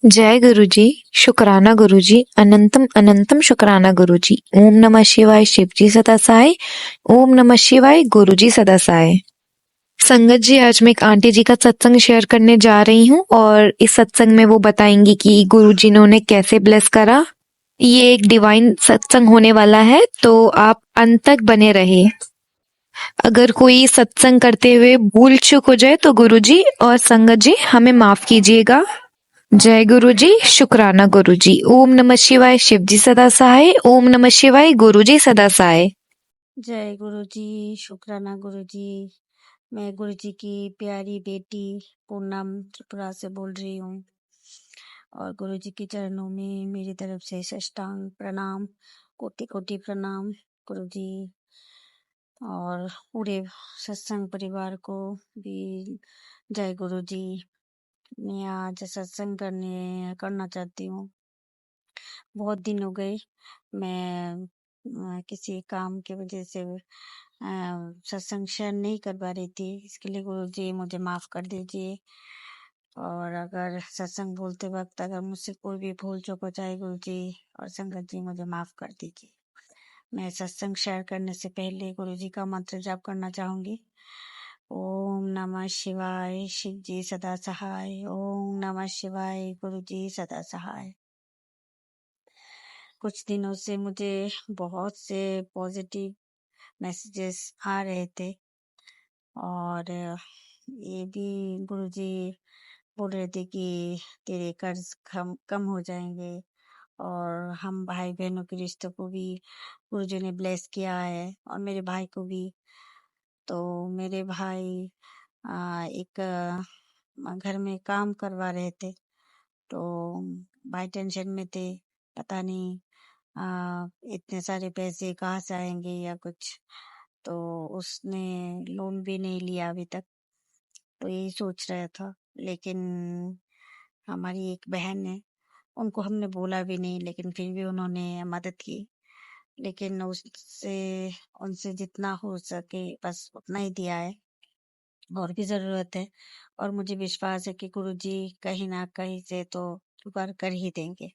जय गुरुजी, शुक्राना गुरुजी, अनंतम अनंतम शुक्राना गुरुजी। ओम नमः शिवाय, शिवजी सदा सहाय। ओम नमः शिवाय, गुरुजी सदा सहाय। संगत जी, आज मैं एक आंटी जी का सत्संग शेयर करने जा रही हूँ और इस सत्संग में वो बताएंगी कि गुरुजी ने उन्हें कैसे ब्लेस करा। ये एक डिवाइन सत्संग होने वाला है, तो आप अंत तक बने रहे। अगर कोई सत्संग करते हुए भूल चूक हो जाए तो गुरुजी और संगत जी हमें माफ कीजिएगा। जय गुरुजी, शुक्राना गुरुजी। ओम नमः शिवाय, शिवजी सदा सहाय। ओम नमः शिवाय, गुरुजी सदा सहाय। जय गुरुजी, शुक्राना गुरुजी। मैं गुरुजी की प्यारी बेटी पूनम त्रिपुरा से बोल रही हूँ और गुरुजी के चरणों में मेरी तरफ से साष्टांग प्रणाम, कोटि कोटि प्रणाम गुरुजी। और पूरे सत्संग परिवार को भी जय गुरुजी। मैं आज सत्संग करना चाहती हूँ। बहुत दिन हो गए, मैं किसी काम की वजह से सत्संग शेयर नहीं कर पा रही थी। इसके लिए गुरुजी मुझे माफ कर दीजिए। और अगर सत्संग बोलते वक्त अगर मुझसे कोई भी भूल चूक हो जाए गुरुजी और संगत जी मुझे माफ कर दीजिए। मैं सत्संग शेयर करने से पहले गुरुजी का मंत्र जाप करना चाहूंगी। ओम नमः शिवाय, शिव जी सदा सहाय। ओम नमः शिवाय, गुरुजी सदा सहाय। कुछ दिनों से मुझे बहुत से पॉजिटिव मैसेजेस आ रहे थे और ये भी गुरुजी बोल रहे थे कि तेरे कर्ज कम हो जाएंगे और हम भाई बहनों के रिश्तों को भी गुरुजी ने ब्लेस किया है और मेरे भाई को भी। तो मेरे भाई एक घर में काम करवा रहे थे, तो भाई टेंशन में थे, पता नहीं इतने सारे पैसे कहाँ से आएंगे या कुछ। तो उसने लोन भी नहीं लिया अभी तक, तो यही सोच रहा था। लेकिन हमारी एक बहन है, उनको हमने बोला भी नहीं लेकिन फिर भी उन्होंने मदद की। लेकिन उससे उनसे जितना हो सके बस उतना ही दिया है, और भी जरूरत है। और मुझे विश्वास है कि गुरुजी कहीं ना कहीं से तो जुगाड़ कर ही देंगे।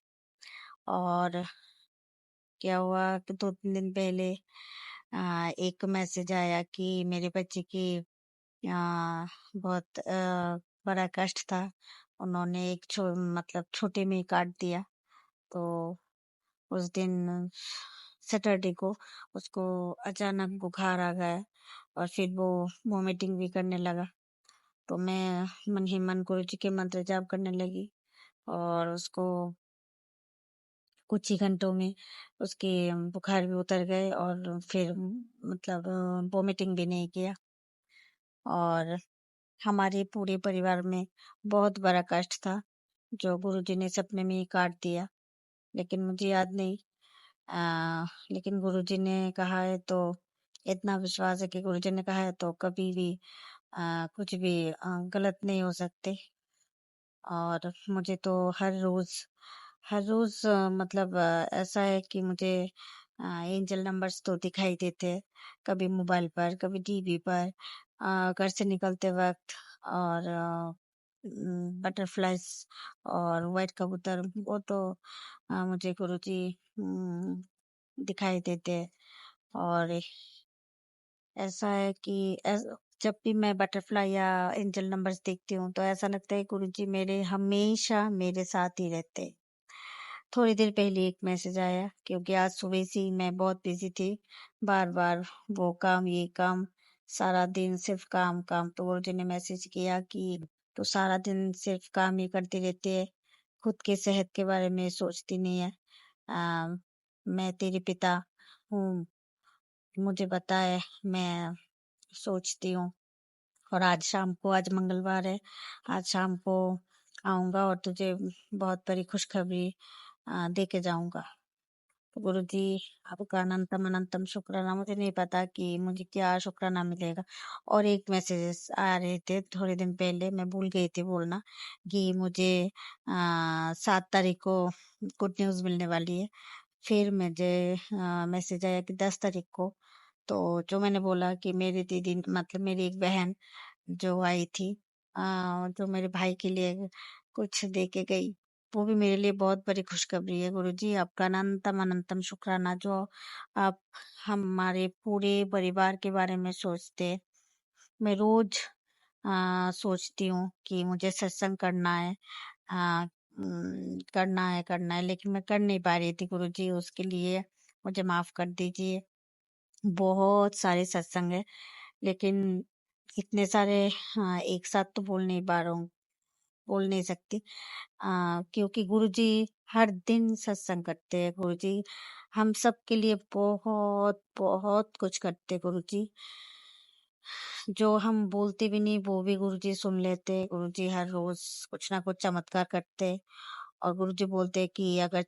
और क्या हुआ कि 2-3 दिन पहले एक मैसेज आया कि मेरे बच्चे की बहुत बड़ा कष्ट था। उन्होंने एक मतलब छोटे में ही काट दिया। तो उस दिन सैटरडे को उसको अचानक बुखार आ गया और फिर वो वोमिटिंग भी करने लगा। तो मैं मन ही मन गुरु जी के मंत्र जाप करने लगी और उसको कुछ ही घंटों में उसके बुखार भी उतर गए और फिर मतलब वोमिटिंग भी नहीं किया। और हमारे पूरे परिवार में बहुत बड़ा कष्ट था जो गुरुजी ने सपने में ही काट दिया, लेकिन मुझे याद नहीं। लेकिन गुरुजी ने कहा है तो इतना विश्वास है कि गुरुजी ने कहा है तो कभी भी कुछ भी गलत नहीं हो सकते। और मुझे तो हर रोज मतलब ऐसा है कि मुझे एंजल नंबर्स तो दिखाई देते हैं, कभी मोबाइल पर कभी टीवी पर, घर से निकलते वक्त। और बटरफ्लाइज और व्हाइट कबूतर वो तो मुझे गुरुजी दिखाई देते हैं। और ऐसा है कि जब भी मैं बटरफ्लाई या एंजल नंबर्स देखती हूँ तो ऐसा लगता है गुरुजी मेरे हमेशा मेरे साथ ही रहते हैं। थोड़ी देर पहले एक मैसेज आया क्योंकि आज सुबह से ही मैं बहुत बिजी थी, बार बार वो काम ये काम, सारा दिन सिर्फ काम काम। तो गुरुजी ने मैसेज किया कि तू सारा दिन सिर्फ काम ही करती रहती है, खुद के सेहत के बारे में सोचती नहीं है। मैं तेरे पिता हूँ, मुझे पता है, मैं सोचती हूँ। और आज शाम को, आज मंगलवार है, आज शाम को आऊंगा और तुझे बहुत बड़ी खुशखबरी दे के जाऊंगा। तो गुरु जी आपका अनंतम अनंतम शुक्राना। मुझे नहीं पता कि मुझे क्या शुक्राना मिलेगा। और एक मैसेजेस आ रहे थे थोड़े दिन पहले, मैं भूल गई थी बोलना कि मुझे 7 तारीख को गुड न्यूज मिलने वाली है। फिर मुझे मैसेज आया कि 10 तारीख को। तो जो मैंने बोला कि मेरी दीदी मतलब मेरी एक बहन जो आई थी, जो मेरे भाई के लिए कुछ दे के गई, वो भी मेरे लिए बहुत बड़ी खुशखबरी है गुरुजी। आपका अनंतम अनंतम शुक्राना जो आप हमारे पूरे परिवार के बारे में सोचते हैं। मैं रोज सोचती हूँ कि मुझे सत्संग करना है, करना है, लेकिन मैं कर नहीं पा रही थी गुरुजी। उसके लिए मुझे माफ कर दीजिए। बहुत सारे सत्संग है, लेकिन इतने सारे एक साथ तो बोल नहीं सकती, क्योंकि गुरुजी हर दिन सत्संग करते हैं। गुरुजी हम सब के लिए बहुत बहुत कुछ करते हैं गुरुजी। जो हम बोलते भी नहीं वो भी गुरुजी सुन लेते। गुरुजी हर रोज कुछ ना कुछ चमत्कार करते, और गुरुजी बोलते कि अगर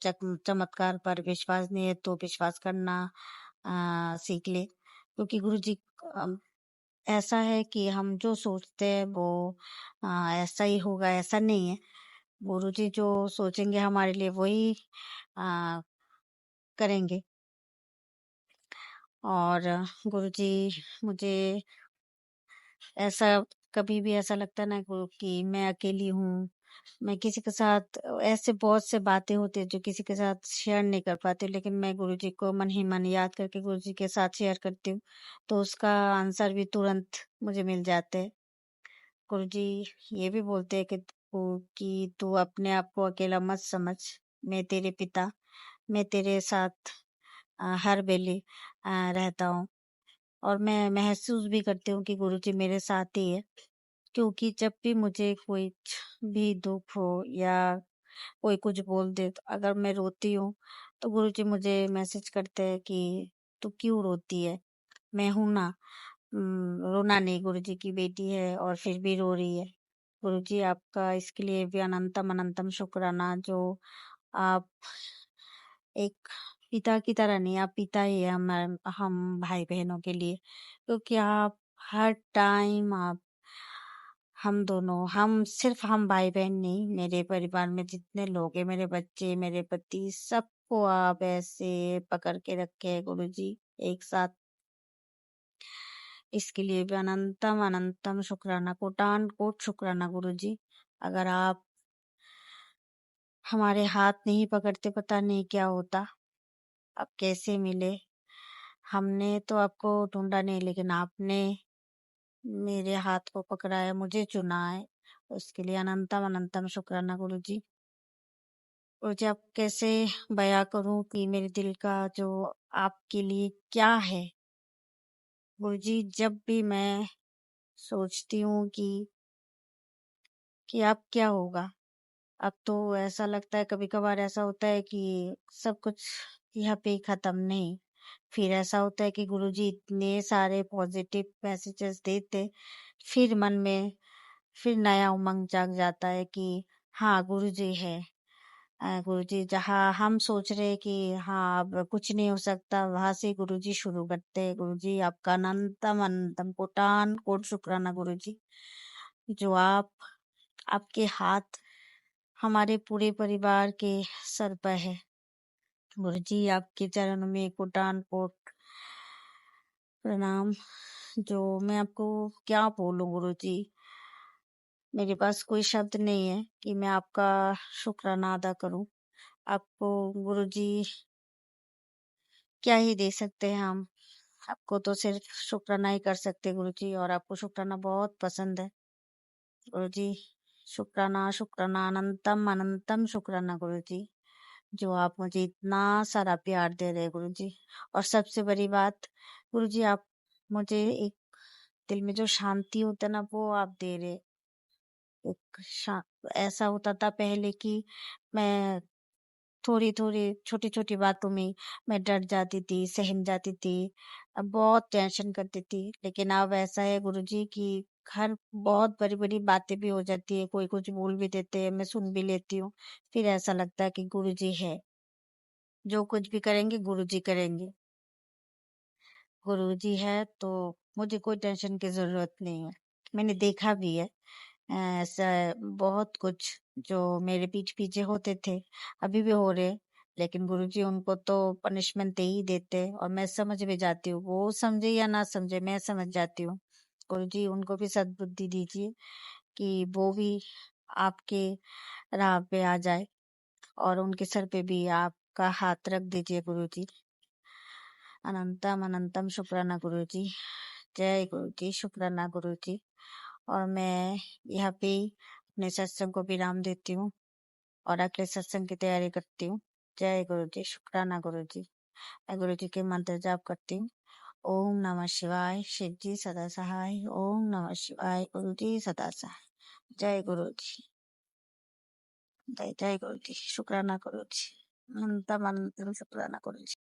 चमत्कार पर विश्वास नहीं है तो विश्वास करना सीख ले, क्योंकि गुरुजी ऐसा है कि हम जो सोचते हैं वो ऐसा ही होगा, ऐसा नहीं है। गुरुजी जो सोचेंगे हमारे लिए वही आ, करेंगे। और गुरुजी मुझे ऐसा कभी भी ऐसा लगता ना कि मैं अकेली हूँ, मैं किसी के साथ, ऐसे बहुत से बातें होती है जो किसी के साथ शेयर नहीं कर पाती, लेकिन मैं गुरुजी को मन ही मन याद करके गुरुजी के साथ शेयर करती हूँ, तो उसका आंसर भी तुरंत मुझे मिल जाते हैं। गुरुजी ये भी बोलते हैं कि तू अपने आप को अकेला मत समझ, मैं तेरे पिता, मैं तेरे साथ हर वेले रहता हूँ। और मैं महसूस भी करती हूँ कि गुरुजी मेरे साथ ही है, क्योंकि जब भी मुझे कोई भी दुख हो या कोई कुछ बोल दे, तो अगर मैं रोती हूँ तो गुरुजी मुझे मैसेज करते हैं कि तू क्यों रोती है, मैं हूं ना। रोना नहीं, गुरुजी की बेटी है और फिर भी रो रही है। गुरुजी आपका इसके लिए भी अनंतम अनंतम शुक्राना, जो आप एक पिता की तरह नहीं, आप पिता ही है हम भाई बहनों के लिए, क्योंकि आप हर टाइम आप हम दोनों, हम भाई बहन नहीं, मेरे परिवार में जितने लोग हैं, मेरे बच्चे, मेरे पति, सबको आप ऐसे पकड़ के रखे हैं गुरुजी एक साथ। इसके लिए भी अनंतम अनंतम शुक्राना, कोटान कोट शुक्राना गुरुजी। अगर आप हमारे हाथ नहीं पकड़ते पता नहीं क्या होता, आप कैसे मिले। हमने तो आपको ढूंढा नहीं, लेकिन आपने मेरे हाथ को पकड़ा है, मुझे चुना है, उसके लिए अनंतम अनंतम शुक्राना गुरुजी। गुरुजी आप कैसे बयां करूं कि मेरे दिल का जो आपके लिए क्या है। गुरुजी जब भी मैं सोचती हूँ कि अब क्या होगा, अब तो ऐसा लगता है, कभी कभार ऐसा होता है कि सब कुछ यहाँ पे ही खत्म नहीं। फिर ऐसा होता है कि गुरुजी इतने सारे पॉजिटिव मैसेजेस देते, फिर मन में फिर नया उमंग जाग जाता है कि हाँ गुरुजी है। गुरुजी जहाँ हम सोच रहे हैं कि हाँ अब कुछ नहीं हो सकता, वहां से गुरुजी शुरू करते हैं। गुरुजी आपका अनंतम अनंतम कोटान कोट शुक्राना गुरुजी, जो आपके हाथ हमारे पूरे परिवार के सर पर है। गुरुजी आपके चरणों में कोटान कोट प्रणाम। जो मैं आपको क्या बोलूं गुरुजी, मेरे पास कोई शब्द नहीं है कि मैं आपका शुक्राना अदा करूं। आपको गुरुजी क्या ही दे सकते हैं हम, आपको तो सिर्फ शुक्राना ही कर सकते हैं गुरुजी, और आपको शुक्राना बहुत पसंद है गुरुजी। शुक्राना शुक्राना अनंतम अनंतम शुक्राना गुरुजी, जो आप मुझे इतना सारा प्यार दे रहे हैं गुरुजी। और सबसे बड़ी बात गुरुजी, आप मुझे एक दिल में जो शांति होता है ना, वो आप दे रहे। एक ऐसा होता था पहले कि मैं थोड़ी थोड़ी छोटी छोटी बातों में मैं डर जाती थी, सहम जाती थी, अब बहुत टेंशन करती थी। लेकिन अब ऐसा है गुरुजी कि हर बहुत बड़ी बड़ी बातें भी हो जाती है, कोई कुछ बोल भी देते हैं, मैं सुन भी लेती हूँ, फिर ऐसा लगता है कि गुरुजी है, जो कुछ भी करेंगे गुरुजी करेंगे। गुरुजी है तो मुझे कोई टेंशन की जरूरत नहीं है। मैंने देखा भी है ऐसा बहुत कुछ जो मेरे पीठ पीछे होते थे, अभी भी हो रहे, लेकिन गुरुजी उनको तो पनिशमेंट दे ही देते, और मैं समझ भी जाती हूँ, वो समझे या ना समझे मैं समझ जाती हूँ। गुरुजी उनको भी सद्बुद्धि दीजिए कि वो भी आपके राह पे आ जाए। और उनके सर पे भी आपका हाथ रख दीजिए गुरु जी। अनंतम अनंतम शुक्राना गुरु जी। जय गुरु जी, शुक्राना गुरु जी। और मैं यहाँ पे अपने सत्संग को विराम देती हूँ और अगले सत्संग की तैयारी करती हूँ। जय गुरु जी, शुक्राना गुरु जी। मैं गुरु जी के मंत्र जाप करती हूँ। ओम नमः शिवाय, शिव जी सदा सहाय। ओम नमः शिवाय, गुरु जी सदा सहाय। जय गुरु जी, जय जय गुरु जी, शुक्राना गुरु जी। अनंतम अनंतम शुक्राना गुरु जी।